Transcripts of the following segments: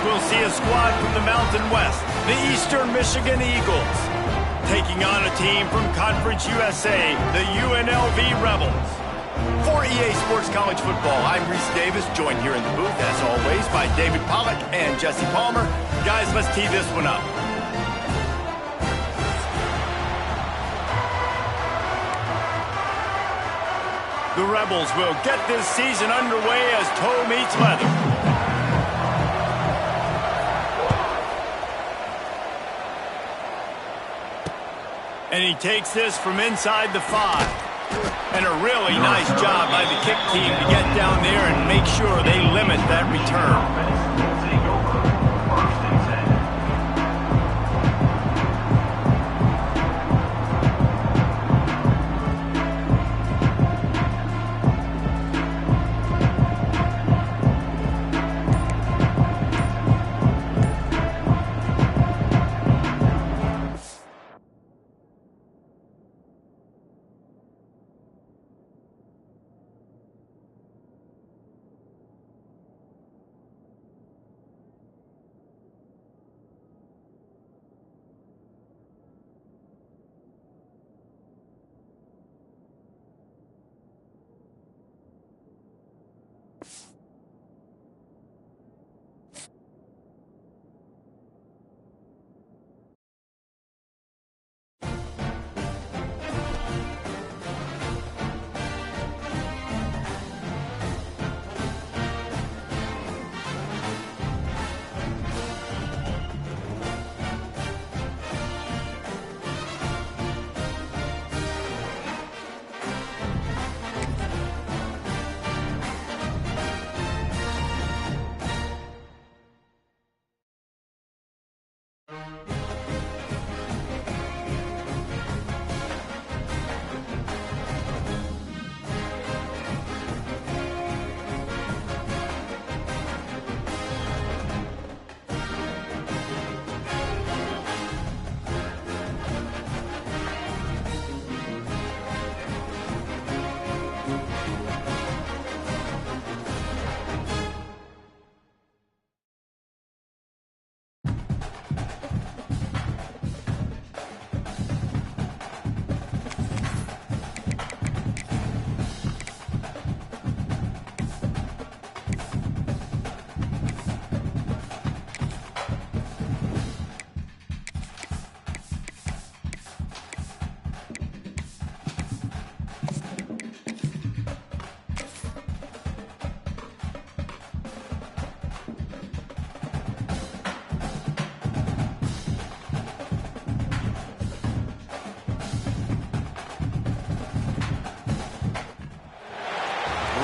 we'll see a squad from the Mountain West, the Eastern Michigan Eagles, taking on a team from Conference USA, the UNLV Rebels. For EA Sports College Football, I'm Reese Davis, joined here in the booth, as always, by David Pollack and Jesse Palmer. Guys, let's tee this one up. The Rebels will get this season underway as toe meets leather. And he takes this from inside the 5. And a really nice job by the kick team to get down there and make sure they limit that return.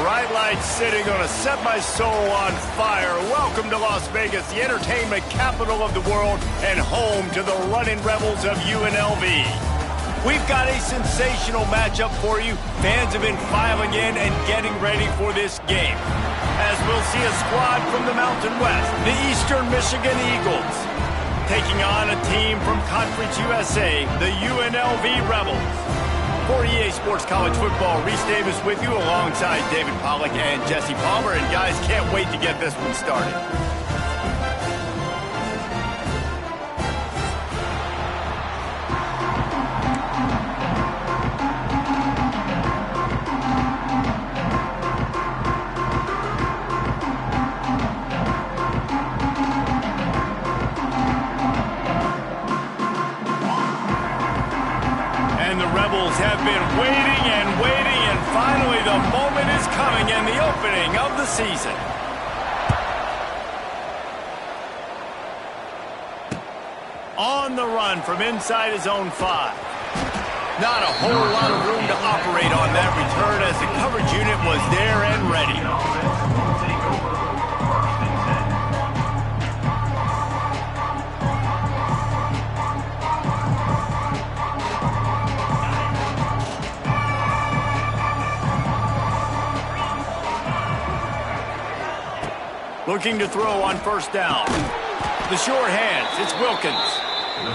Bright lights city gonna set my soul on fire. Welcome to Las Vegas, the entertainment capital of the world and home to the running Rebels of UNLV. We've got a sensational matchup for you. Fans have been filing in and getting ready for this game, as we'll see a squad from the Mountain West, the Eastern Michigan Eagles, taking on a team from Conference USA, the UNLV Rebels. For EA Sports College Football, Reese Davis with you alongside David Pollack and Jesse Palmer. And guys, can't wait to get this one started. Have been waiting and finally the moment is coming and the opening of the season. On the run from inside his own 5. Not a whole lot of room to operate on that return as the coverage unit was there and ready. Looking to throw on first down. The short hands, it's Wilkins.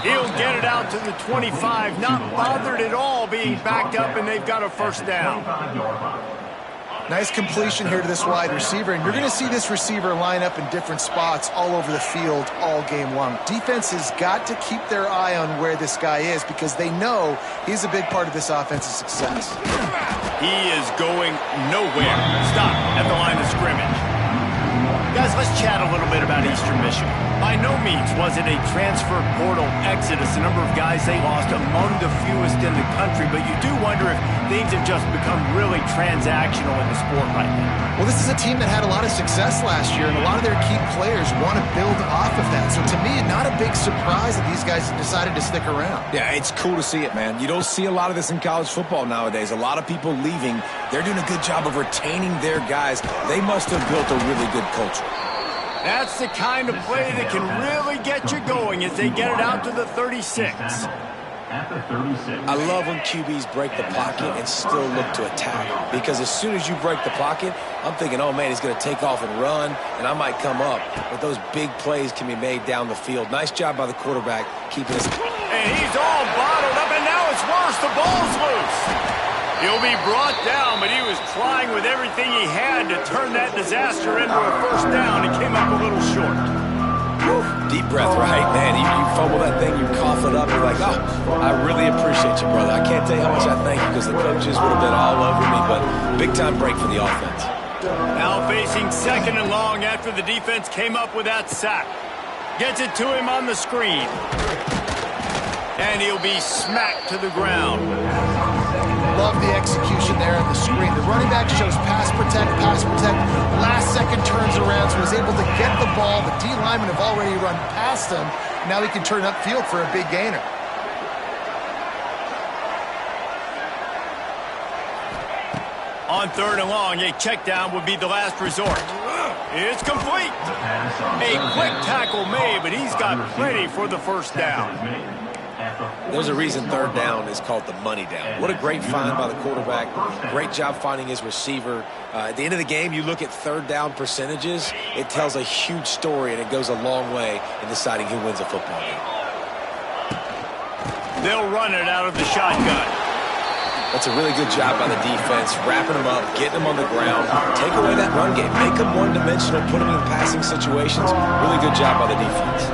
He'll get it out to the 25, not bothered at all being backed up, and they've got a first down. Nice completion here to this wide receiver, and you're going to see this receiver line up in different spots all over the field all game long. Defense has got to keep their eye on where this guy is because they know he's a big part of this offense's success. He is going nowhere. Stop at the line of scrimmage. Guys, let's chat a little bit about Eastern Michigan. By no means was it a transfer portal exodus. The number of guys they lost among the fewest in the country, but you do wonder if things have just become really transactional in the sport right now. Well, this is a team that had a lot of success last year, and a lot of their key players want to build off of that. So to me, not a big surprise that these guys decided to stick around. Yeah, it's cool to see it, man. You don't see a lot of this in college football nowadays. A lot of people leaving. They're doing a good job of retaining their guys. They must have built a really good culture. That's the kind of play that can really get you going as they get it out to the 36. I love when QBs break the pocket and still look to attack. Because as soon as you break the pocket, I'm thinking, oh, man, he's going to take off and run, and I might come up. But those big plays can be made down the field. Nice job by the quarterback keeping us. And he's all bottled up, and now it's worse. The ball's loose. He'll be brought down, but he was trying with everything he had to turn that disaster into a first down and came up a little short. Whew. Deep breath, right? Man, you fumble that thing, you cough it up, you're like, oh, I really appreciate you, brother. I can't tell you how much I thank you because the coaches would have been all over me, but big-time break for the offense. Now facing second and long after the defense came up with that sack. Gets it to him on the screen. And he'll be smacked to the ground. Love the execution there on the screen. The running back shows pass protect. Last second turns around, so he's able to get the ball. The D linemen have already run past him. Now he can turn upfield for a big gainer. On third and long, a check down would be the last resort. It's complete. A quick tackle made, but he's got plenty for the first down. There's a reason third down is called the money down. What a great find by the quarterback. Great job finding his receiver. At the end of the game, you look at third down percentages. It tells a huge story, and it goes a long way in deciding who wins a football game. They'll run it out of the shotgun. That's a really good job by the defense, wrapping them up, getting them on the ground. Take away that run game. Make them one-dimensional, put them in passing situations. Really good job by the defense.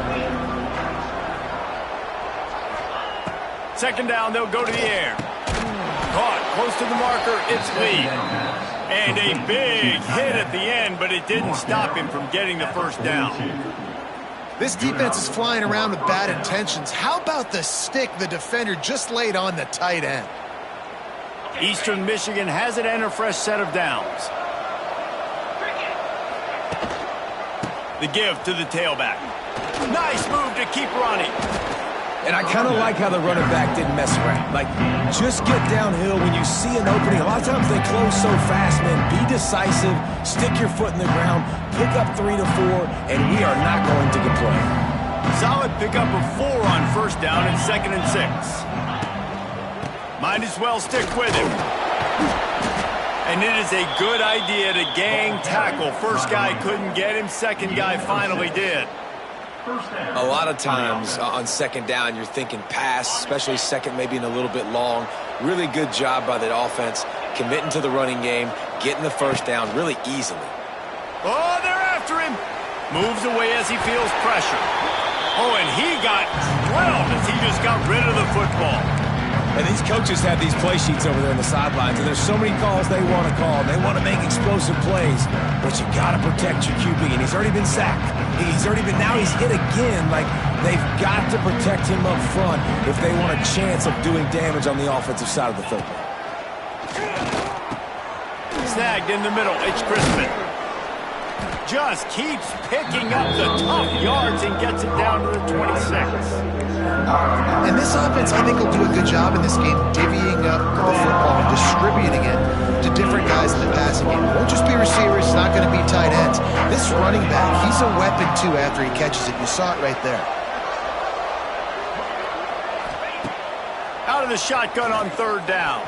Second down, they'll go to the air. Caught close to the marker, it's Lee. And a big hit at the end, but it didn't stop him from getting the first down. This defense is flying around with bad intentions. How about the stick the defender just laid on the tight end? Eastern Michigan has it and a fresh set of downs. The give to the tailback. Nice move to keep running. And I kind of like how the running back didn't mess around. Like, just get downhill when you see an opening. A lot of times they close so fast, man. Be decisive, stick your foot in the ground, pick up 3 to 4, and we are not going to complain. Solid pickup of 4 on first down and 2nd and 6. Might as well stick with him. And it is a good idea to gang tackle. First guy couldn't get him, second guy finally did. A lot of times on second down, you're thinking pass, especially second, maybe in a little bit long. Really good job by the offense, committing to the running game, getting the first down really easily. Oh, they're after him. Moves away as he feels pressure. Oh, and he got drilled as he just got rid of the football. And these coaches have these play sheets over there on the sidelines, and there's so many calls they want to call. They want to make explosive plays, but you got to protect your QB, and he's already been sacked. Now he's hit again. Like, they've got to protect him up front if they want a chance of doing damage on the offensive side of the football. Snagged in the middle, it's Crispin. Just keeps picking up the tough yards and gets it down to the 26. And this offense, I think, will do a good job in this game divvying up the football and distributing it to different guys in the passing game. It won't just be receivers. It's not going to be tight ends. This running back, he's a weapon, too, after he catches it. You saw it right there. Out of the shotgun on third down.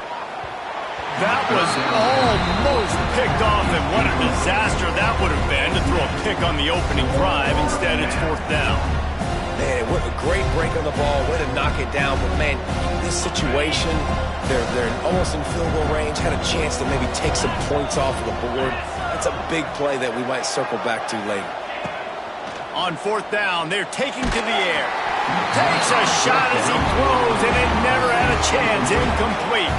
That was almost picked off, and what a disaster that would have been to throw a pick on the opening drive. Instead, it's fourth down. Man, what a great break on the ball, way to knock it down. But, man, this situation, they're almost in field goal range, had a chance to maybe take some points off of the board. That's a big play that we might circle back to later. On fourth down, they're taking to the air. Takes a shot as he throws, and it never had a chance. Incomplete.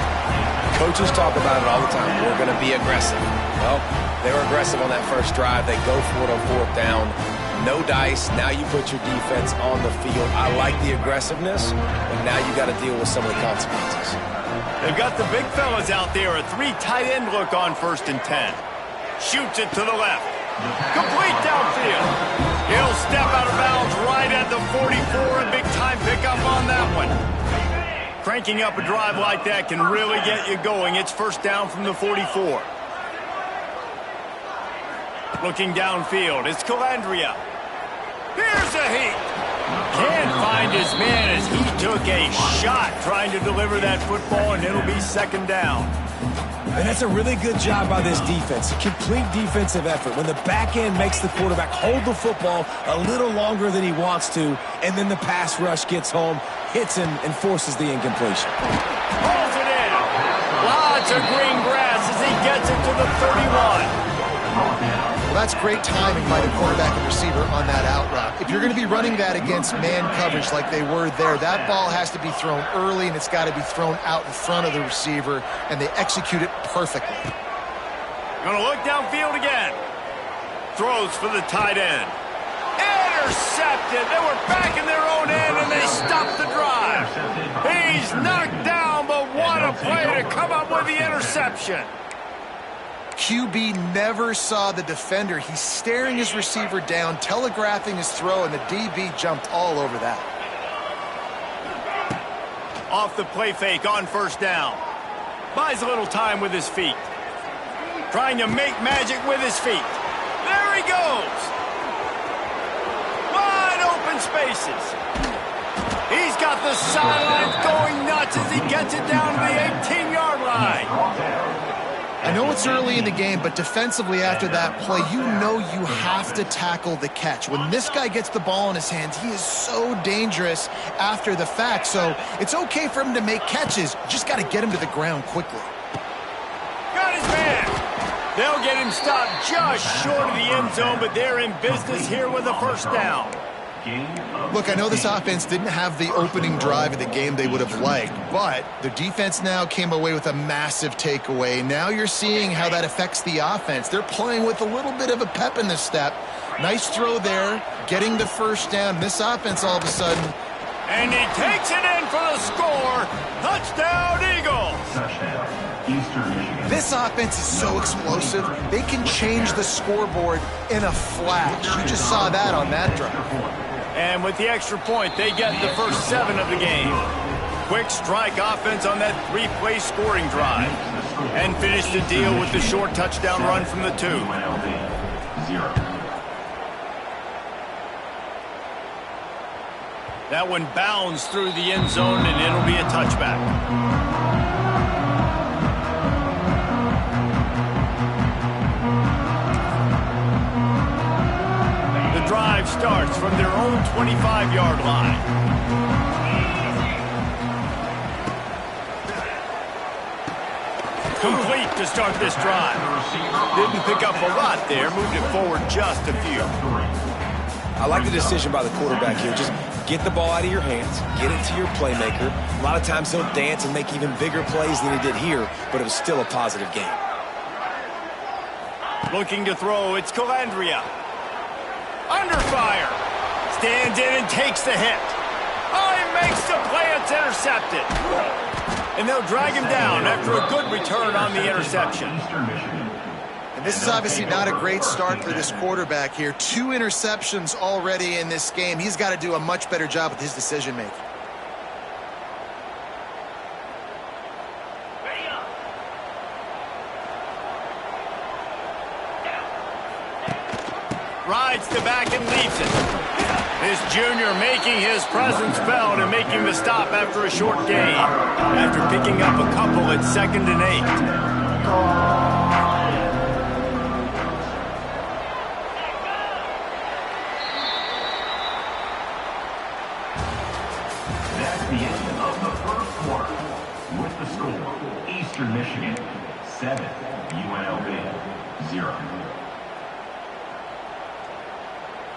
Coaches talk about it all the time. We're going to be aggressive. Well, they were aggressive on that first drive. They go for it on fourth down. No dice. Now you put your defense on the field. I like the aggressiveness, but now you got to deal with some of the consequences. They've got the big fellas out there. A 3 tight end look on 1st and 10. Shoots it to the left. Complete downfield. He'll step out of bounds right at the 44. A big-time pickup on that one. Cranking up a drive like that can really get you going. It's 1st down from the 44. Looking downfield, it's Calandria. Here's a heat. Can't find his man as he took a shot trying to deliver that football, and it'll be 2nd down. And that's a really good job by this defense. Complete defensive effort. When the back end makes the quarterback hold the football a little longer than he wants to, and then the pass rush gets home, hits him, and forces the incompletion. Pulls it in. Lots of green grass as he gets it to the 31. Well, that's great timing by the quarterback and receiver on that out route. If you're going to be running that against man coverage like they were there, that ball has to be thrown early, and it's got to be thrown out in front of the receiver, and they execute it perfectly. Gonna look downfield again. Throws for the tight end. Intercepted. They were back in their own end, and they stopped the drive. He's knocked down, but what a play to come up with the interception. QB never saw the defender. He's staring his receiver down, telegraphing his throw, and the DB jumped all over that. Off the play fake on 1st down. Buys a little time with his feet. Trying to make magic with his feet. There he goes. Wide open spaces. He's got the sidelines going nuts as he gets it down to the 18-yard line. I know it's early in the game, but defensively after that play, you know you have to tackle the catch. When this guy gets the ball in his hands, he is so dangerous after the fact. So it's okay for him to make catches. Just got to get him to the ground quickly. Got his man. They'll get him stopped just short of the end zone, but they're in business here with a 1st down. Look, I know this offense didn't have the opening drive of the game they would have liked, but the defense now came away with a massive takeaway. Now you're seeing how that affects the offense. They're playing with a little bit of a pep in the step. Nice throw there, getting the 1st down. This offense all of a sudden. And he takes it in for the score. Touchdown, Eagles. This offense is so explosive. They can change the scoreboard in a flash. You just saw that on that drive. And with the extra point, they get the first 7 of the game. Quick strike offense on that 3-play scoring drive. And finish the deal with the short touchdown run from the 2. That one bounds through the end zone, and it'll be a touchback. The drive starts from their own 25-yard line. Complete to start this drive. Didn't pick up a lot there, moved it forward just a few. I like the decision by the quarterback here. Just get the ball out of your hands, get it to your playmaker. A lot of times he'll dance and make even bigger plays than he did here, but it was still a positive game. Looking to throw, it's Calandria. Under fire. Stands in and takes the hit. Oh, he makes the play. It's intercepted. And they'll drag him down after a good return on the interception. And this is obviously not a great start for this quarterback here. 2 interceptions already in this game. He's got to do a much better job with his decision-making. Rides the back and leaves it. This junior making his presence felt and making the stop after a short gain. After picking up a couple at 2nd and 8. the end of the first quarter. With the score, Eastern Michigan 7, UNLV 0.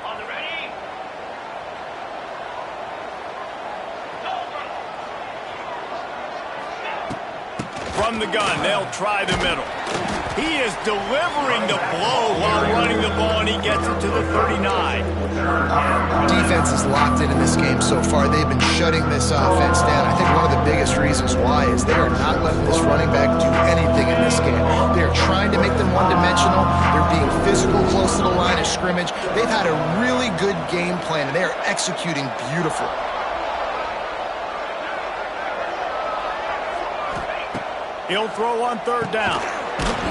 On the ready? From the gun, they'll try the middle. He is delivering the blow while running the ball, and he gets it to the 39. Defense is locked in this game so far. They've been shutting this offense down. I think one of the biggest reasons why is they are not letting this running back do anything in this game. They're trying to make them one-dimensional. They're being physical close to the line of scrimmage. They've had a really good game plan, and they are executing beautifully. He'll throw on third down.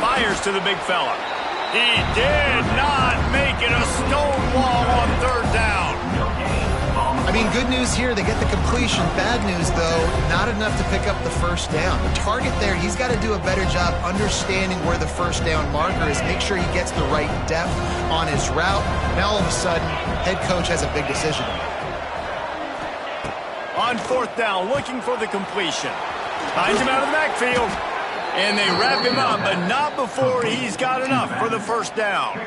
Fires to the big fella. He did not make it a stone wall on third down. I mean, good news here, they get the completion. Bad news, though, not enough to pick up the first down. The target there, he's got to do a better job understanding where the first down marker is, make sure he gets the right depth on his route. Now, all of a sudden, head coach has a big decision. On fourth down, looking for the completion. Finds him out of the backfield. And they wrap him up, but not before he's got enough for the first down.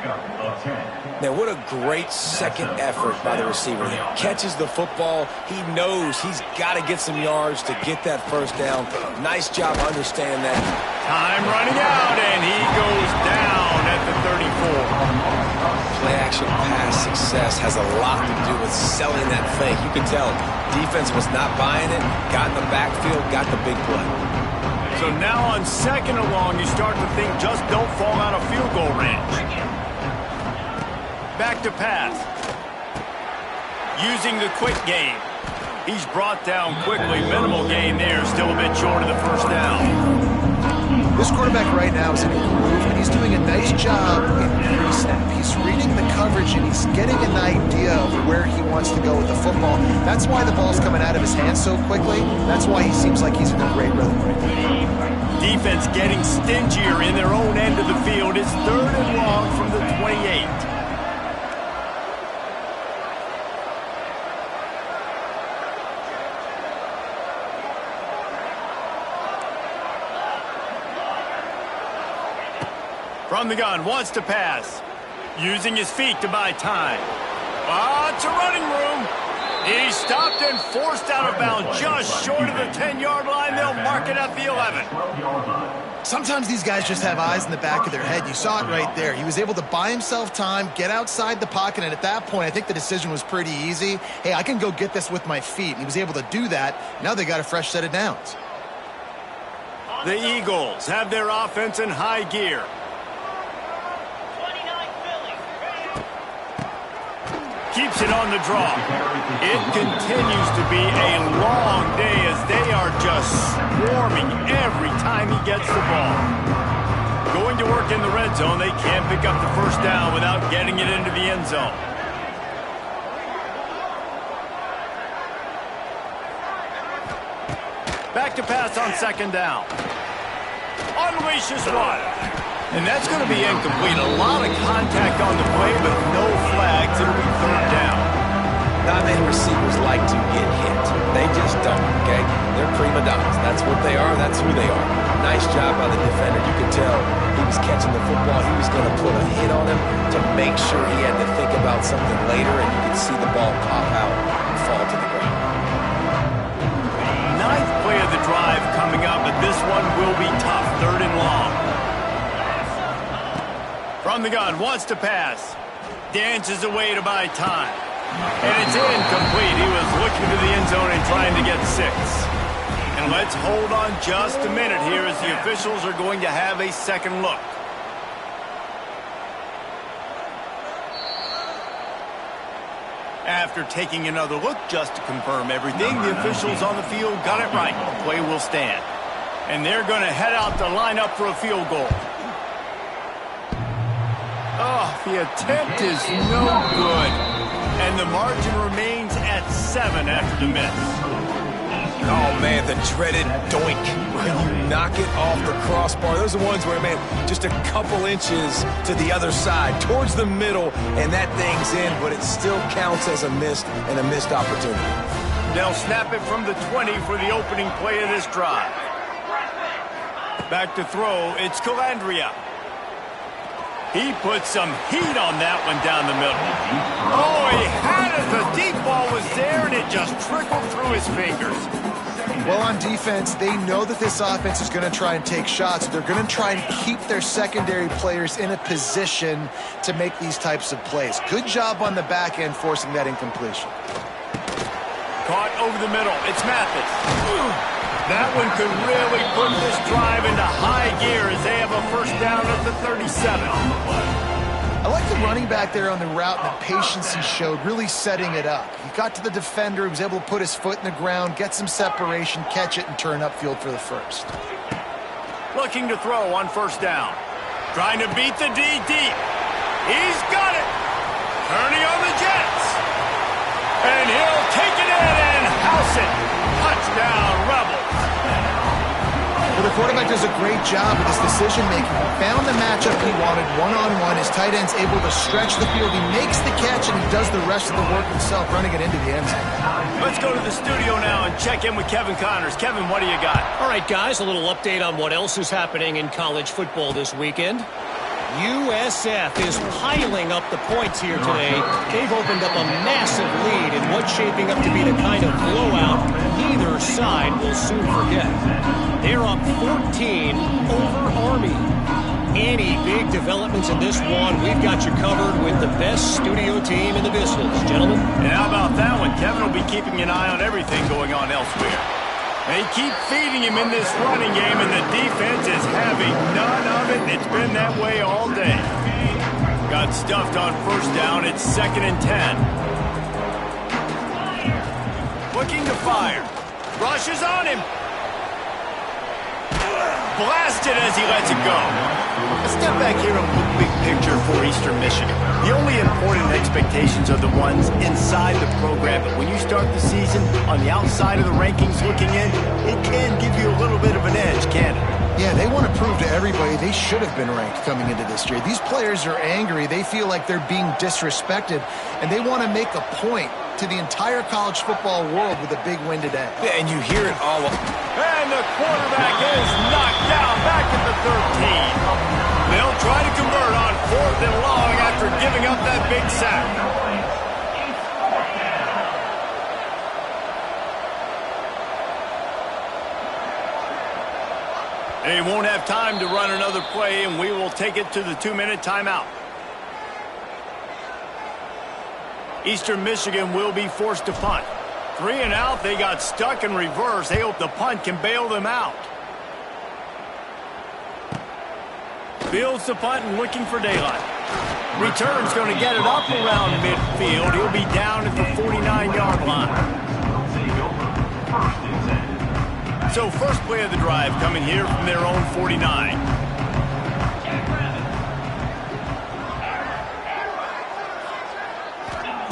Now, what a great second effort by the receiver there. Catches the football. He knows he's got to get some yards to get that first down. Nice job understanding that. Time running out, and he goes down at the 34. Play-action pass success has a lot to do with selling that fake. You can tell defense was not buying it, got in the backfield, got the big play. So now on second and long, you start to think just don't fall out of field goal range. Back to pass. Using the quick game. He's brought down quickly. Minimal gain there. Still a bit short of the first down. This quarterback right now is in a groove, and he's doing a nice job in pre-snap. He's reading the coverage, and he's getting an idea of where he wants to go with the football. That's why the ball's coming out of his hands so quickly. That's why he seems like he's in a great rhythm right now. Defense getting stingier in their own end of the field. It's third and long from the 28. From the gun, wants to pass. Using his feet to buy time. It's a running room. He's stopped and forced out of bounds just short of the 10-yard line. They'll mark it at the 11. Sometimes these guys just have eyes in the back of their head. You saw it right there. He was able to buy himself time, get outside the pocket, and at that point, I think the decision was pretty easy. Hey, I can go get this with my feet. And he was able to do that. Now they got a fresh set of downs. The Eagles have their offense in high gear. Keeps it on the draw. It continues to be a long day as they are just swarming every time he gets the ball. Going to work in the red zone, they can't pick up the first down without getting it into the end zone. Back to pass on second down. Unleashes one. And that's going to be incomplete. A lot of contact on the play, but no flags. It'll be third down. Not many receivers like to get hit. They just don't, okay? They're prima donnas. That's what they are. That's who they are. Nice job by the defender. You could tell he was catching the football. He was going to put a hit on him to make sure he had to think about something later, and you could see the ball pop out and fall to the ground. Ninth play of the drive coming up, but this one will be tough. Third and long. From the gun, wants to pass. Dances away to buy time. And it's incomplete. He was looking to the end zone and trying to get 6. And let's hold on just a minute here as the officials are going to have a second look. After taking another look just to confirm everything, the officials on the field got it right. The play will stand. And they're going to head out to line up for a field goal. The attempt is no good. And the margin remains at 7 after the miss. Oh, man, the dreaded doink. When you knock it off the crossbar. Those are ones where, man, just a couple inches to the other side, towards the middle, and that thing's in, but it still counts as a missed opportunity. They'll snap it from the 20 for the opening play of this drive. Back to throw, it's Calandria. He put some heat on that one down the middle. Oh, he had it. The deep ball was there, and it just trickled through his fingers. Well, on defense, they know that this offense is going to try and take shots. They're going to try and keep their secondary players in a position to make these types of plays. Good job on the back end forcing that incompletion. Caught over the middle. It's Mathis. That one could really put this drive into high gear as they have a first down at the 37. I like the running back there on the route and the patience he showed, really setting it up. He got to the defender, he was able to put his foot in the ground, get some separation, catch it, and turn upfield for the first. Looking to throw on first down. Trying to beat the D deep. He's got it. Turning on the Jets. And he'll take it in and house it. Touchdown, Rebels. Well, the quarterback does a great job with his decision-making. He found the matchup he wanted, one-on-one. His tight end's able to stretch the field. He makes the catch, and he does the rest of the work himself, running it into the end zone. Let's go to the studio now and check in with Kevin Connors. Kevin, what do you got? All right, guys, a little update on what else is happening in college football this weekend. USF is piling up the points here today. They've opened up a massive lead in what's shaping up to be the kind of blowout either side will soon forget. They're up 14 over Army. Any big developments in this one, we've got you covered with the best studio team in the business, gentlemen. And how about that one? Kevin will be keeping an eye on everything going on elsewhere. They keep feeding him in this running game, and the defense is having none of it. It's been that way all day. Got stuffed on first down. It's 2nd and 10. Looking to fire. Rushes on him. Blasted as he lets it go. Let's step back here and look big picture for Eastern Michigan. The only important expectations are the ones inside the program, but when you start the season on the outside of the rankings looking in, it can give you a little bit of an edge, can't it? Yeah, they want to prove to everybody they should have been ranked coming into this year. These players are angry. They feel like they're being disrespected, and they want to make a point to the entire college football world with a big win today. Yeah, and you hear it all. And the quarterback is knocked down back at the 13. They'll try to convert on 4th and long after giving up that big sack. They won't have time to run another play, and we will take it to the 2-minute timeout. Eastern Michigan will be forced to punt. 3 and out, they got stuck in reverse. They hope the punt can bail them out. Fields the punt and looking for daylight. Return's going to get it up around midfield. He'll be down at the 49-yard line. So first play of the drive coming here from their own 49.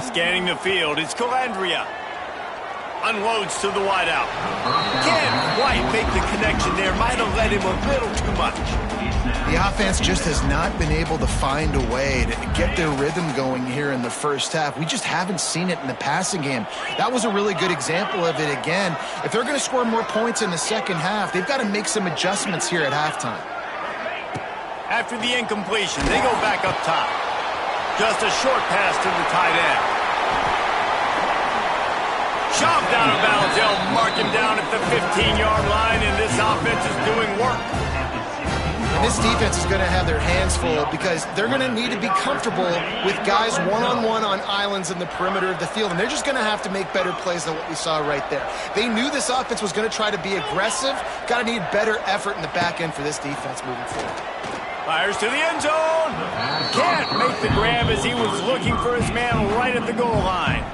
Scanning the field, it's Calandria. Unloads to the wideout. Can't quite make the connection there. Might have let him a little too much. The offense just has not been able to find a way to get their rhythm going here in the first half. We just haven't seen it in the passing game. That was a really good example of it again. If they're going to score more points in the second half, they've got to make some adjustments here at halftime. After the incompletion, they go back up top. Just a short pass to the tight end. Chopped out of bounds. They'll mark him down at the 15-yard line, and this offense is doing work. And this defense is going to have their hands full because they're going to need to be comfortable with guys one-on-one on islands in the perimeter of the field, and they're just going to have to make better plays than what we saw right there. They knew this offense was going to try to be aggressive. Got to need better effort in the back end for this defense moving forward. Fires to the end zone. Can't make the grab as he was looking for his man right at the goal line.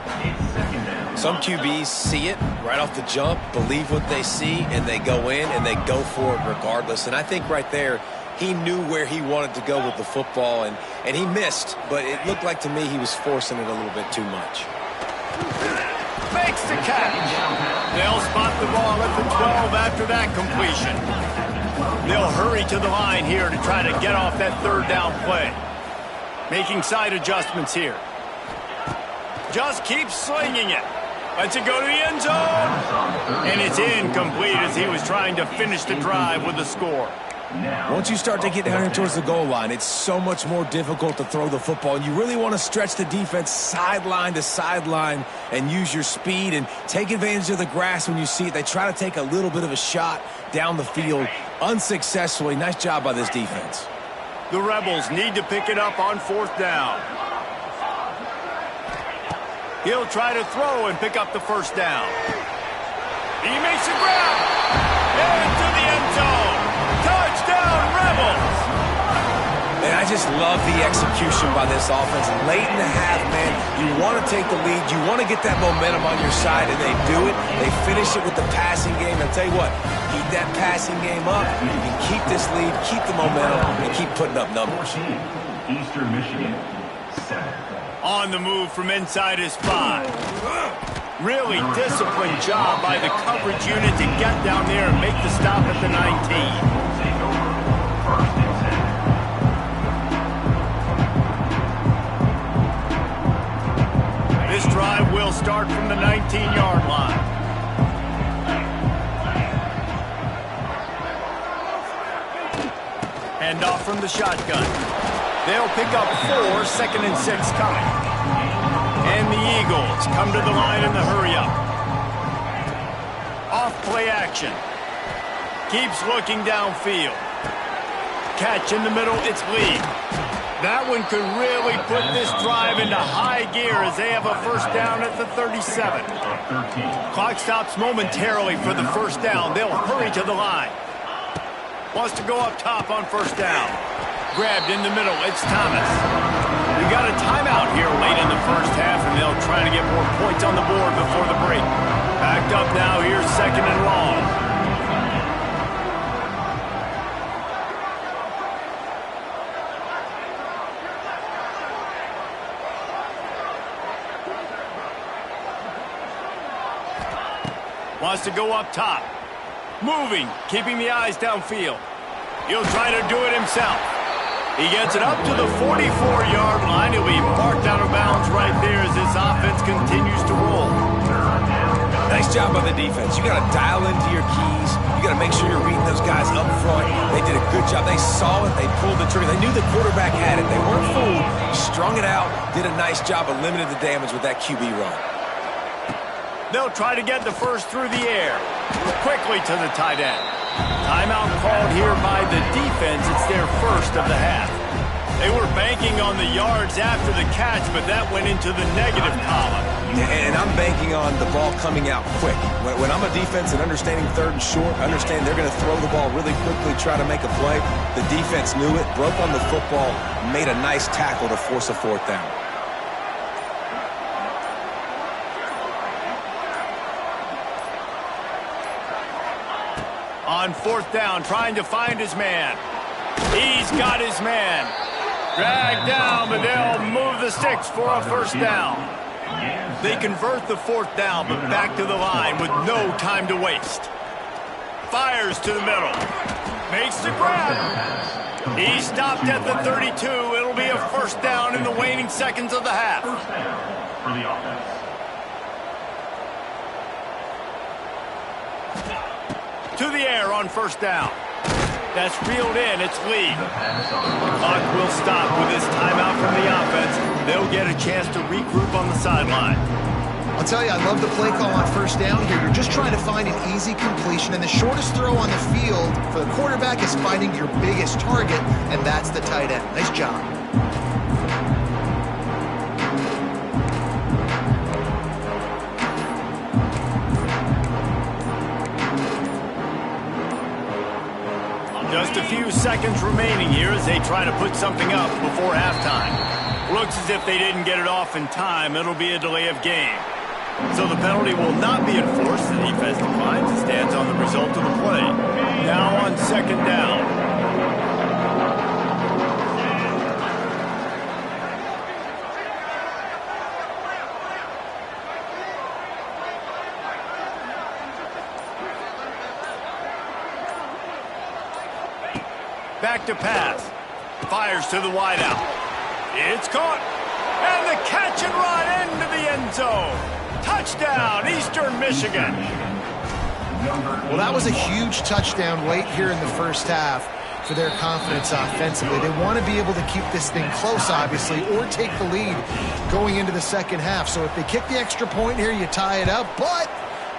Some QBs see it right off the jump, believe what they see, and they go in and they go for it regardless. And I think right there, he knew where he wanted to go with the football, and he missed, but it looked like to me he was forcing it a little bit too much. Makes the catch. They'll spot the ball at the 12 after that completion. They'll hurry to the line here to try to get off that third down play. Making side adjustments here. Just keep slinging it. Lets it go to the end zone. And it's incomplete as he was trying to finish the drive with a score. Once you start to get down here towards the goal line, it's so much more difficult to throw the football. And you really want to stretch the defense sideline to sideline and use your speed and take advantage of the grass when you see it. They try to take a little bit of a shot down the field unsuccessfully. Nice job by this defense. The Rebels need to pick it up on 4th down. He'll try to throw and pick up the 1st down. He makes a grab. Into the end zone. Touchdown, Rebels! And I just love the execution by this offense. Late in the half, man, you want to take the lead. You want to get that momentum on your side, and they do it. They finish it with the passing game. I'll tell you what, keep that passing game up. You can keep this lead, keep the momentum, and keep putting up numbers. Eastern Michigan, 7. On the move from inside his 5. Really disciplined job by the coverage unit to get down there and make the stop at the 19. This drive will start from the 19-yard line. Hand off from the shotgun. They'll pick up 4, 2nd and 6 coming. And the Eagles come to the line in the hurry-up. Off play action. Keeps looking downfield. Catch in the middle, it's Lee. That one could really put this drive into high gear as they have a 1st down at the 37. Clock stops momentarily for the 1st down. They'll hurry to the line. Wants to go up top on 1st down. Grabbed in the middle, it's Thomas. We got a timeout here late in the 1st half, and they'll try to get more points on the board before the break. Backed up now, here's 2nd and long. Wants to go up top. Moving, keeping the eyes downfield. He'll try to do it himself. He gets it up to the 44-yard line. He'll be marked out of bounds right there as this offense continues to roll. Nice job by the defense. You got to dial into your keys. You got to make sure you're reading those guys up front. They did a good job. They saw it. They pulled the trigger. They knew the quarterback had it. They weren't fooled. Strung it out. Did a nice job of limiting the damage with that QB run. They'll try to get the 1st through the air. Quickly to the tight end. Timeout called here by the defense. It's their 1st of the half. They were banking on the yards after the catch, but that went into the negative column. And I'm banking on the ball coming out quick. When I'm a defense and understanding 3rd and short, understand they're going to throw the ball really quickly, try to make a play. The defense knew it, broke on the football, made a nice tackle to force a 4th down. On 4th down, trying to find his man. He's got his man. Dragged down, but they'll move the sticks for a 1st down. They convert the 4th down, but back to the line with no time to waste. Fires to the middle. Makes the grab. He stopped at the 32. It'll be a 1st down in the waning seconds of the half. 1st down for the offense. To the air on 1st down. That's reeled in. It's Lee. The clock will stop with this timeout from the offense. They'll get a chance to regroup on the sideline. I'll tell you, I love the play call on 1st down here. You're just trying to find an easy completion, and the shortest throw on the field for the quarterback is finding your biggest target, and that's the tight end. Nice job. Just a few seconds remaining here as they try to put something up before halftime. Looks as if they didn't get it off in time. It'll be a delay of game. So the penalty will not be enforced. The defense declines and stands on the result of the play. Now on 2nd down. Back to pass. Fires to the wideout. It's caught. And the catch and run into the end zone. Touchdown, Eastern Michigan. Well, that was a huge touchdown late here in the first half for their confidence offensively. They want to be able to keep this thing close, obviously, or take the lead going into the second half. So if they kick the extra point here, you tie it up. But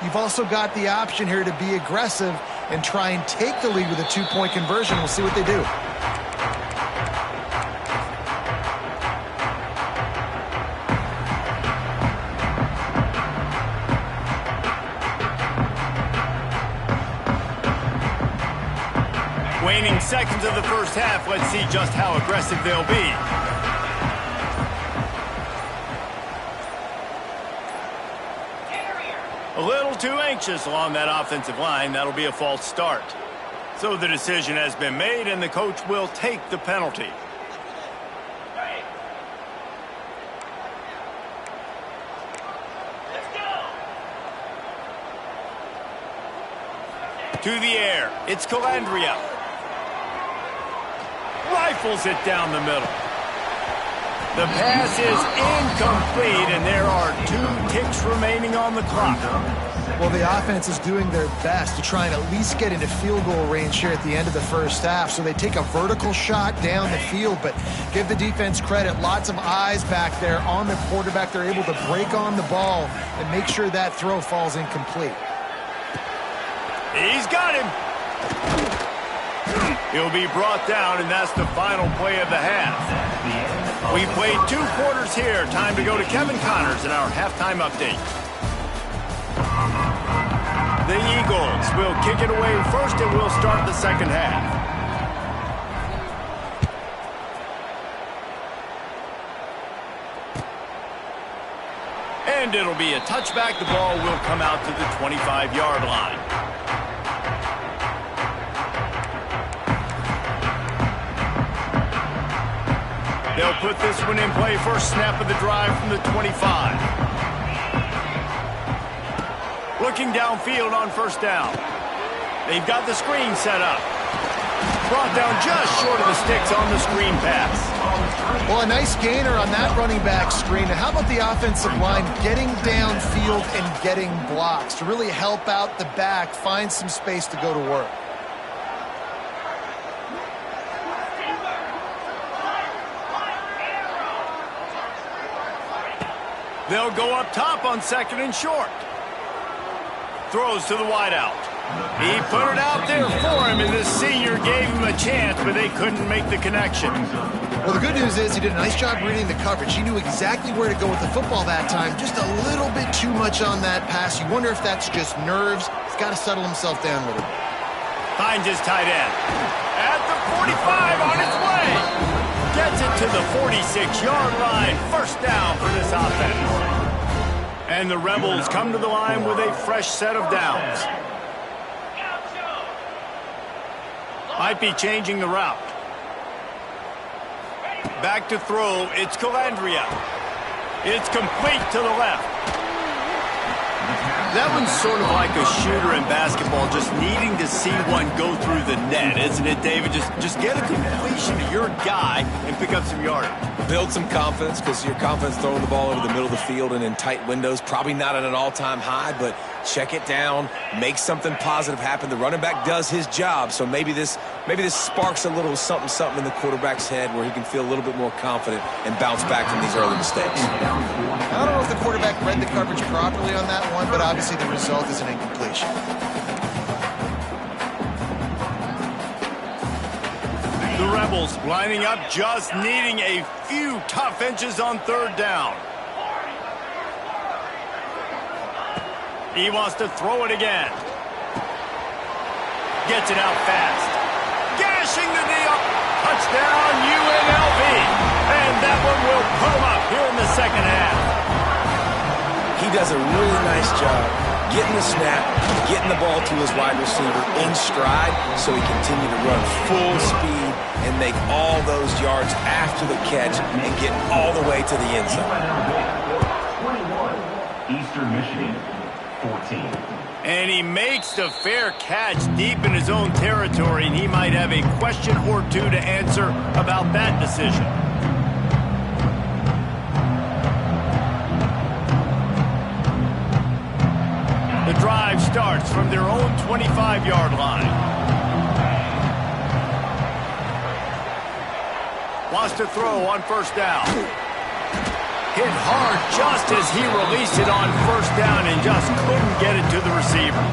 you've also got the option here to be aggressive and try and take the lead with a two-point conversion. We'll see what they do. Waning seconds of the first half. Let's see just how aggressive they'll be. A little too anxious along that offensive line. That'll be a false start. So the decision has been made, and the coach will take the penalty. To the air. It's Calandria. Rifles it down the middle. The pass is incomplete, and there are 2 ticks remaining on the clock. Well, the offense is doing their best to try and at least get into field goal range here at the end of the first half. So they take a vertical shot down the field, but give the defense credit. Lots of eyes back there on the quarterback. They're able to break on the ball and make sure that throw falls incomplete. He's got him. He'll be brought down, and that's the final play of the half. We played 2 quarters here. Time to go to Kevin Connors in our halftime update. The Eagles will kick it away first, and we'll start the second half. And it'll be a touchback. The ball will come out to the 25-yard line. They'll put this one in play. First snap of the drive from the 25. Looking downfield on first down. They've got the screen set up. Brought down just short of the sticks on the screen pass. Well, a nice gainer on that running back screen. Now, how about the offensive line getting downfield and getting blocks to really help out the back, find some space to go to work? They'll go up top on second and short. Throws to the wideout. He put it out there for him, and the senior gave him a chance, but they couldn't make the connection. Well, the good news is he did a nice job reading the coverage. He knew exactly where to go with the football that time. Just a little bit too much on that pass. You wonder if that's just nerves. He's got to settle himself down a little bit. Finds his tight end. At the 45 on its way. Gets it to the 46-yard line. First down for this offense. And the Rebels come to the line with a fresh set of downs. Might be changing the route. Back to throw. It's Calandria. It's complete to the left. That one's sort of like a shooter in basketball, just needing to see one go through the net, isn't it, David? Just get a completion to your guy and pick up some yardage. Build some confidence, because your confidence throwing the ball over the middle of the field and in tight windows, probably not at an all-time high, but check it down, make something positive happen. The running back does his job, so maybe this sparks a little something in the quarterback's head where he can feel a little bit more confident and bounce back from these early mistakes. I don't know if the quarterback read the coverage properly on that one, but obviously the result is an incompletion. The Rebels lining up, just needing a few tough inches on third down. He wants to throw it again. Gets it out fast. Gashing the knee up. Touchdown, UNLV. And that one will put him up here in the second half. He does a really nice job getting the snap, getting the ball to his wide receiver in stride so he continued to run full speed and make all those yards after the catch and get all the way to the end zone. 21, Eastern Michigan, 14. And he makes the fair catch deep in his own territory, and he might have a question or two to answer about that decision. starts from their own 25-yard line. Wants to throw on first down. Hit hard just as he released it on first down and just couldn't get it to the receiver.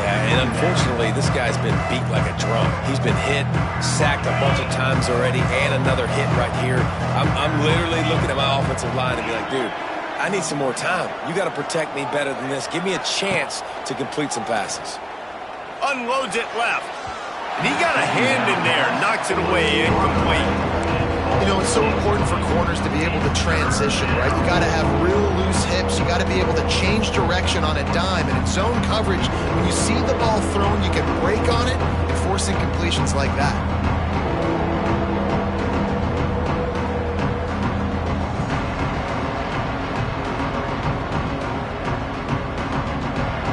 Yeah, and unfortunately, this guy's been beat like a drum. He's been hit, sacked a bunch of times already, and another hit right here. I'm literally looking at my offensive line and be like, dude, I need some more time. You got to protect me better than this. Give me a chance to complete some passes. Unloads it left. And he got a hand in there, knocks it away, incomplete. You know, it's so important for corners to be able to transition, right? You got to have real loose hips. You got to be able to change direction on a dime. And in zone coverage, when you see the ball thrown, you can break on it and force incompletions like that.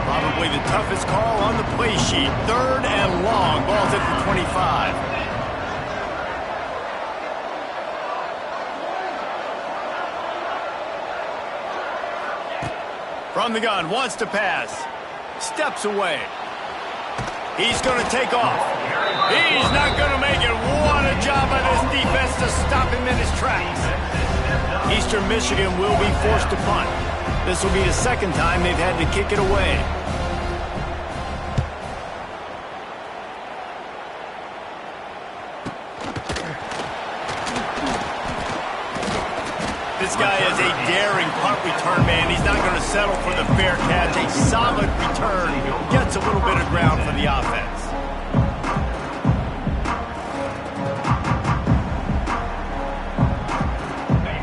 Probably the toughest call on the play sheet. 3rd and long. Ball's at the 25. From the gun, wants to pass. Steps away. He's going to take off. He's not going to make it. What a job by this defense to stop him in his tracks. Eastern Michigan will be forced to punt. This will be the second time they've had to kick it away. This guy is a daring punt return man. He's not going to settle for the fair catch. A solid return. Gets a little bit of ground for the offense.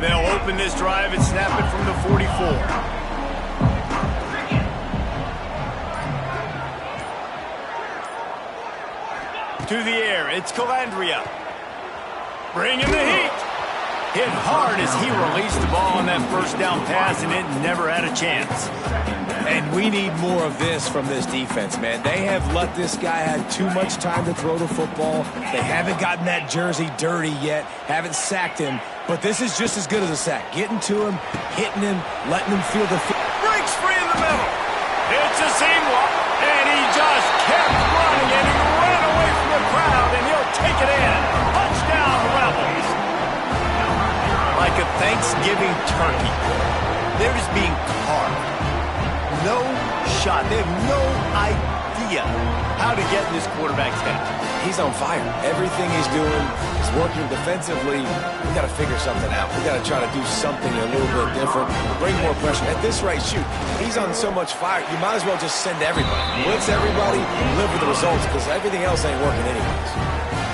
They'll open this drive and snap it from the 44. To the air, it's Calandria. Bringing the heat. Hit hard as he released the ball on that first down pass, and it never had a chance. And we need more of this from this defense, man. They have let this guy have too much time to throw the football. They haven't gotten that jersey dirty yet, haven't sacked him. But this is just as good as a sack. Getting to him, hitting him, letting him feel the... Breaks free in the middle. It's a seam walk, and he just kept running, and he ran away from the crowd, and he'll take it in. Touchdown, Rebels. Like a Thanksgiving turkey. They're just being carved. No shot. They have no idea how to get in this quarterback's head. He's on fire. Everything he's doing is working defensively. We got to figure something out. We got to try to do something a little bit different. Bring more pressure. At this rate, shoot, he's on so much fire. You might as well just send everybody. Blitz everybody, live with the results, because everything else ain't working anyways.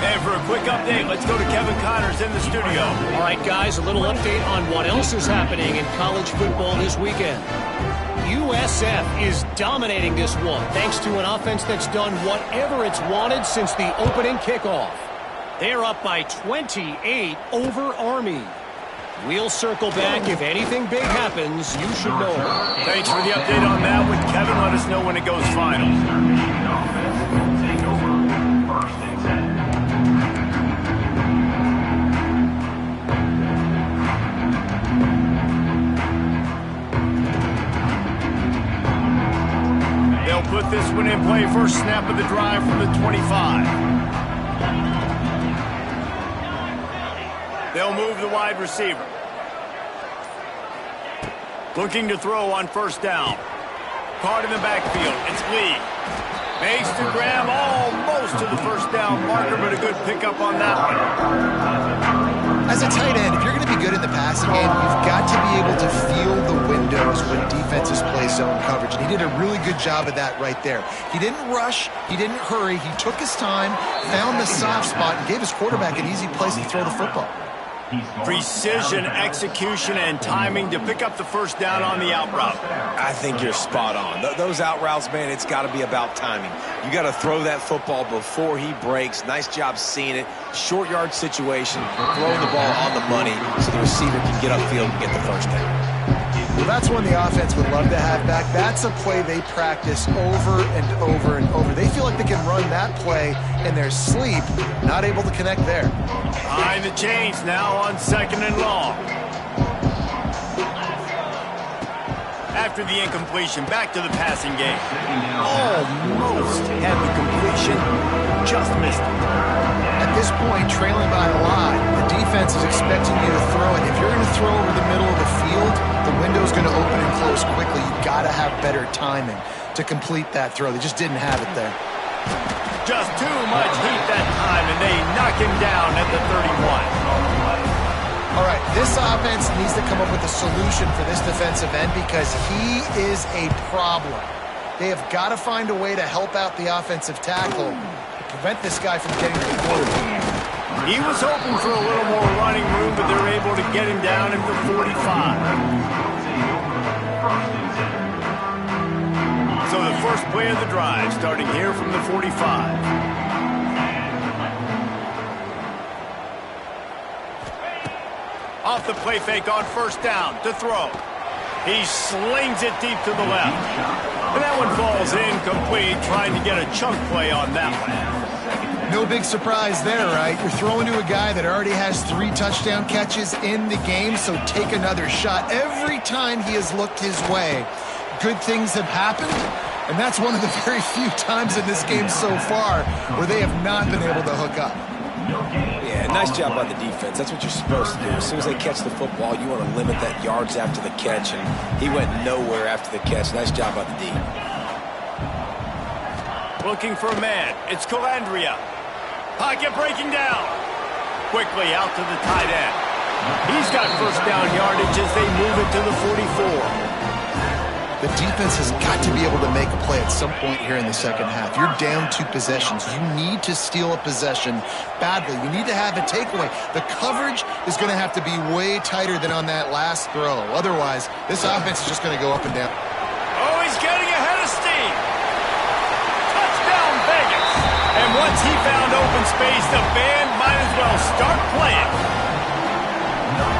And for a quick update, let's go to Kevin Connors in the studio. All right, guys, a little update on what else is happening in college football this weekend. USF is dominating this one, thanks to an offense that's done whatever it's wanted since the opening kickoff. They're up by 28 over Army. We'll circle back. If anything big happens, you should know. Thanks for the update on that with Kevin. Let us know when it goes final. They'll put this one in play. First snap of the drive from the 25. They'll move the wide receiver. Looking to throw on first down. Caught in the backfield. It's Lee. Makes the grab almost to the first down marker, but a good pickup on that one. As a tight end, if you're going to be good in the passing game, you've got to be able to feel the windows when defenses play zone coverage. And he did a really good job of that right there. He didn't rush. He didn't hurry. He took his time, found the soft spot, and gave his quarterback an easy place to throw the football. Precision, execution, and timing to pick up the first down on the out route. I think you're spot on. Those out routes, man, it's got to be about timing. You got to throw that football before he breaks. Nice job seeing it. Short yard situation, throwing the ball on the money so the receiver can get upfield and get the first down. Well, that's one the offense would love to have back. That's a play they practice over and over and over. They feel like they can run that play in their sleep, not able to connect there. Behind the chains now on 2nd and long. After the incompletion, back to the passing game. Almost had the completion, just missed it. At this point, trailing by a lot, the defense is expecting you to throw it. If you're going to throw over the middle of the field, the window's going to open and close quickly. You've got to have better timing to complete that throw. They just didn't have it there. Just too much heat that time, and they knock him down at the 31. All right, this offense needs to come up with a solution for this defensive end because he is a problem. They have got to find a way to help out the offensive tackle to prevent this guy from getting to the quarterback. He was hoping for a little more running room, but they're able to get him down at the 45. So the first play of the drive, starting here from the 45. Off the play fake on first down to throw. He slings it deep to the left. And that one falls incomplete, trying to get a chunk play on that one. No big surprise there, right? You're throwing to a guy that already has 3 touchdown catches in the game, so take another shot. Every time he has looked his way, good things have happened, and that's one of the very few times in this game so far where they have not been able to hook up. Yeah, nice job by the defense. That's what you're supposed to do. As soon as they catch the football, you want to limit that yards after the catch, and he went nowhere after the catch. Nice job by the D. Looking for a man. It's Calandria. Pocket breaking down. Quickly out to the tight end. He's got first down yardage as they move it to the 44. The defense has got to be able to make a play at some point here in the second half. You're down 2 possessions. You need to steal a possession badly. You need to have a takeaway. The coverage is going to have to be way tighter than on that last throw. Otherwise, this offense is just going to go up and down. Oh, he's getting ahead of steam. Touchdown, Vegas. And once he found open space, the band might as well start playing.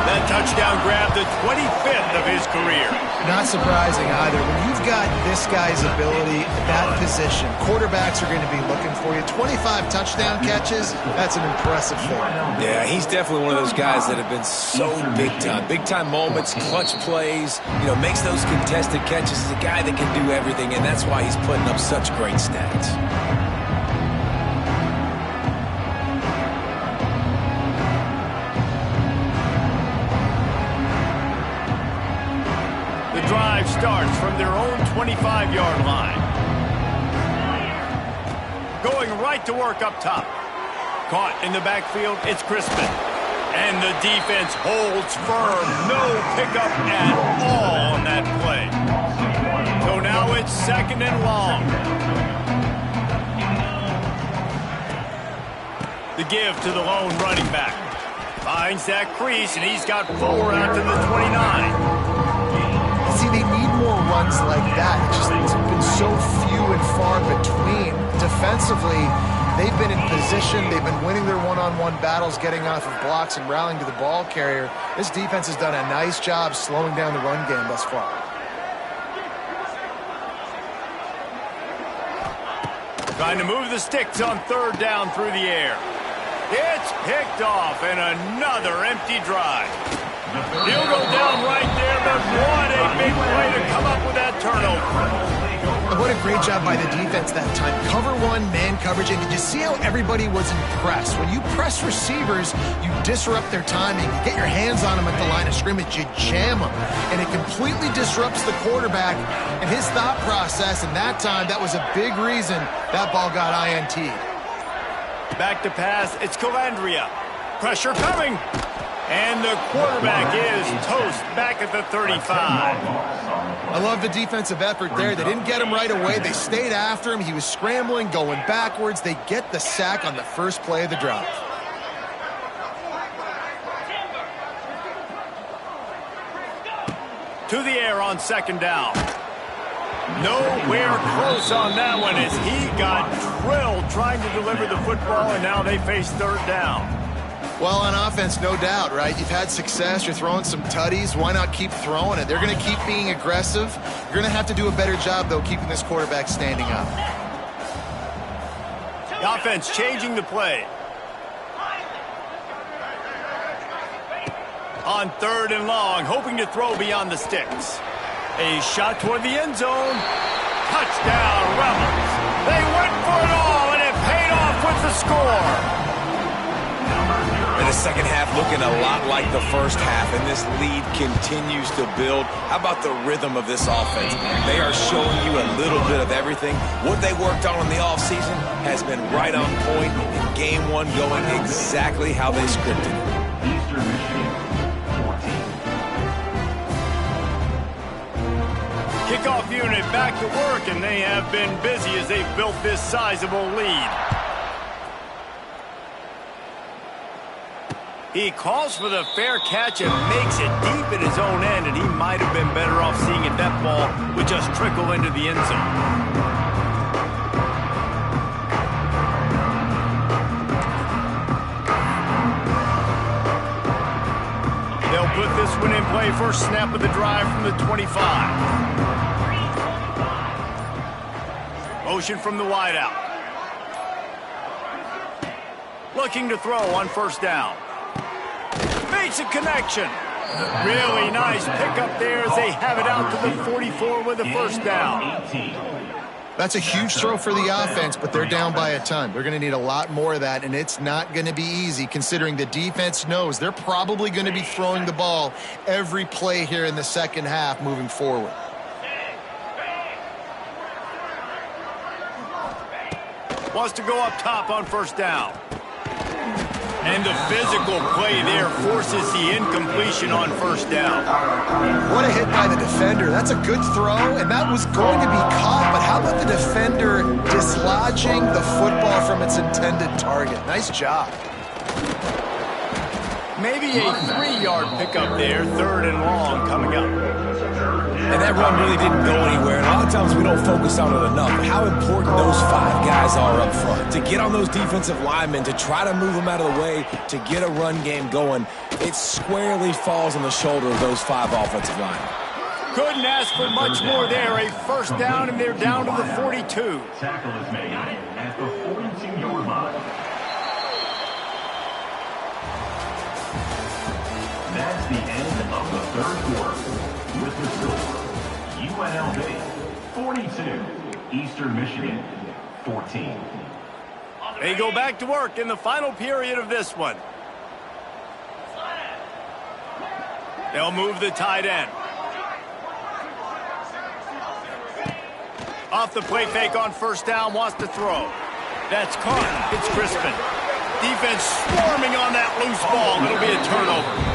That touchdown grabbed the 25th of his career. Not surprising either. When you've got this guy's ability at that position, quarterbacks are going to be looking for you. 25 touchdown catches, that's an impressive thing. Yeah, he's definitely one of those guys that have been so big time. Big time moments, clutch plays, makes those contested catches. He's a guy that can do everything, and that's why he's putting up such great stats. Drive starts from their own 25-yard line. Going right to work up top. Caught in the backfield, it's Crispin. And the defense holds firm. No pickup at all on that play. So now it's second and long. The give to the lone running back. Finds that crease, and he's got 4 out to the 29. See, they need more runs like that. It's been so few and far between. Defensively, they've been in position. They've been winning their one-on-one battles, getting off of blocks and rallying to the ball carrier. This defense has done a nice job slowing down the run game thus far. Trying to move the sticks on third down through the air. It's picked off, and another empty drive. He'll go down right there, but what a big play to come up with that turnover. And what a great job by the defense that time. Cover 1, man coverage, and did you see how everybody was impressed? When you press receivers, you disrupt their timing. You get your hands on them at the line of scrimmage, you jam them, and it completely disrupts the quarterback and his thought process, and that time, that was a big reason that ball got INT'd. Back to pass, it's Calandria. Pressure coming. And the quarterback is toast back at the 35. I love the defensive effort there. They didn't get him right away. They stayed after him. He was scrambling, going backwards. They get the sack on the first play of the drive. To the air on second down. Nowhere close on that one as he got drilled trying to deliver the football, and now they face third down. Well, on offense, no doubt, right? You've had success. You're throwing some tutties. Why not keep throwing it? They're going to keep being aggressive. You're going to have to do a better job, though, keeping this quarterback standing up. The offense changing the play. On third and long, hoping to throw beyond the sticks. A shot toward the end zone. Touchdown, Rebels. They went for it all, and it paid off with the score. And the second half looking a lot like the first half, and this lead continues to build. How about the rhythm of this offense? They are showing you a little bit of everything. What they worked on in the offseason has been right on point, and game one going exactly how they scripted it. Eastern Michigan, 14. Kickoff unit back to work, and they have been busy as they've built this sizable lead. He calls for the fair catch and makes it deep in his own end, and he might have been better off seeing if that ball would just trickle into the end zone. They'll put this one in play. First snap of the drive from the 25. Motion from the wideout. Looking to throw on first down. Makes a connection. Really nice pickup there as they have it out to the 44 with a first down. That's a huge throw for the offense, but they're down by a ton. They're going to need a lot more of that, and it's not going to be easy considering the defense knows they're probably going to be throwing the ball every play here in the second half moving forward. Wants to go up top on first down. And the physical play there forces the incompletion on first down. What a hit by the defender. That's a good throw, and that was going to be caught, but how about the defender dislodging the football from its intended target? Nice job. Maybe a 3-yard pickup there, third and long coming up. And that run really didn't go anywhere. And a lot of times we don't focus on it enough. But how important those 5 guys are up front. To get on those defensive linemen, to try to move them out of the way, to get a run game going, it squarely falls on the shoulder of those 5 offensive linemen. Couldn't ask for much more there. A first down, and they're down to the 42. Tackle is made at the 42-yard line. That's the end of the third quarter. With the score, UNLV 42, Eastern Michigan 14. They go back to work in the final period of this one. They'll move the tight end. Off the play fake on first down, wants to throw. That's caught. It's Crispin. Defense swarming on that loose ball. It'll be a turnover.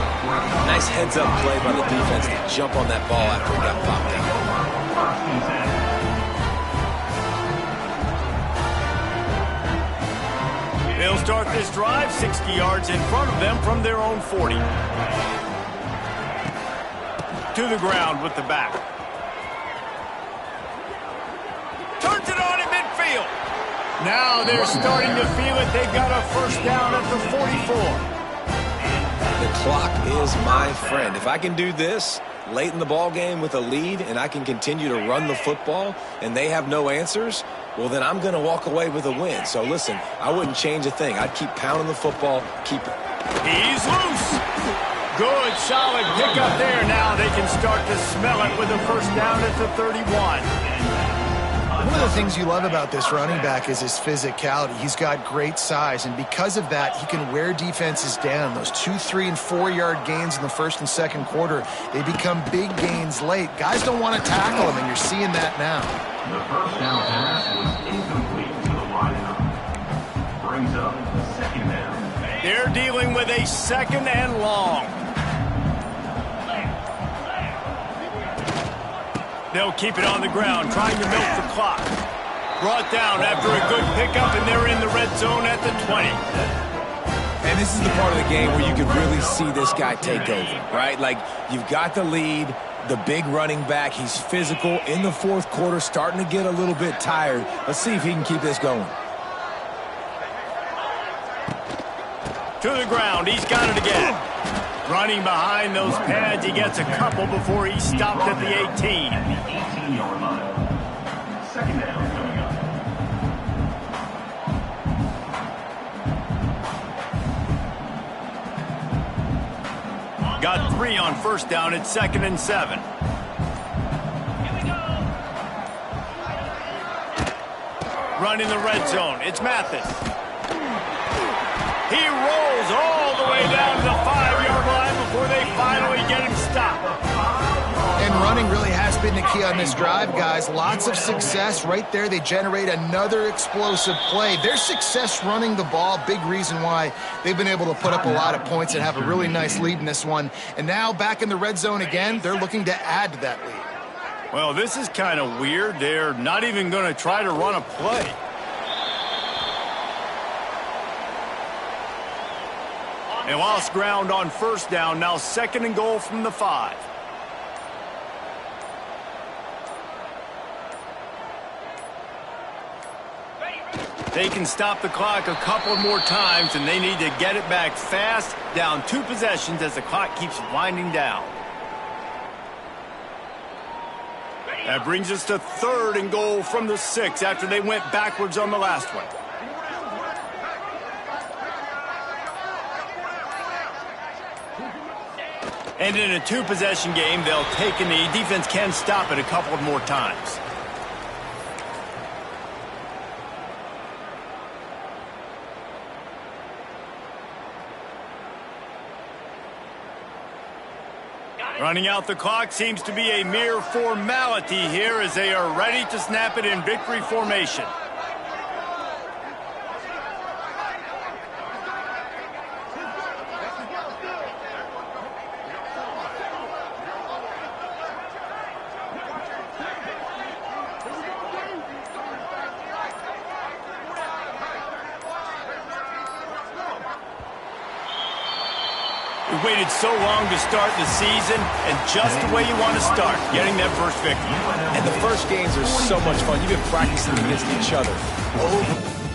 Nice heads-up play by the defense to jump on that ball after it got popped out. They'll start this drive 60 yards in front of them from their own 40. To the ground with the back. Turns it on in midfield. Now they're starting to feel it. They've got a first down at the 44. The clock is my friend. If I can do this late in the ball game with a lead and I can continue to run the football and they have no answers, well, then I'm going to walk away with a win. So, listen, I wouldn't change a thing. I'd keep pounding the football, keep it. He's loose. Good, solid pickup there. Now they can start to smell it with a first down at the 31. One of the things you love about this running back is his physicality. He's got great size, and because of that, he can wear defenses down. Those 2, 3, and 4-yard gains in the first and second quarter, they become big gains late. Guys don't want to tackle him, and you're seeing that now. The first down pass was incomplete to the wideout. Brings up the second down. They're dealing with a second and long. They'll keep it on the ground, trying to milk the clock. Brought down after a good pickup, and they're in the red zone at the 20. And this is the part of the game where you could really see this guy take over, right? Like, you've got the lead, the big running back. He's physical in the fourth quarter, starting to get a little bit tired. Let's see if he can keep this going. To the ground, he's got it again. Running behind those pads, he gets a couple before he's stopped at the 18. At the 18-yard line. Second down coming up. Got 3 on first down at 2nd and 7. Running the red zone, it's Mathis. He rolls all the way down to the 5-yard line before they finally get him stopped. And running really has been the key on this drive, guys. Lots of success right there. They generate another explosive play. Their success running the ball, big reason why they've been able to put up a lot of points and have a really nice lead in this one. And now back in the red zone again, they're looking to add to that lead. Well, this is kind of weird. They're not even going to try to run a play. They lost ground on first down. Now 2nd and goal from the 5. They can stop the clock a couple more times, and they need to get it back fast, down 2 possessions as the clock keeps winding down. That brings us to 3rd and goal from the 6 after they went backwards on the last one. And in a 2-possession game, they'll take a knee. Defense can stop it a couple of more times. Running out the clock seems to be a mere formality here as they are ready to snap it in victory formation. We waited so long to start the season, and just the way you want to start, getting that first victory. And the first games are so much fun. You've been practicing against each other over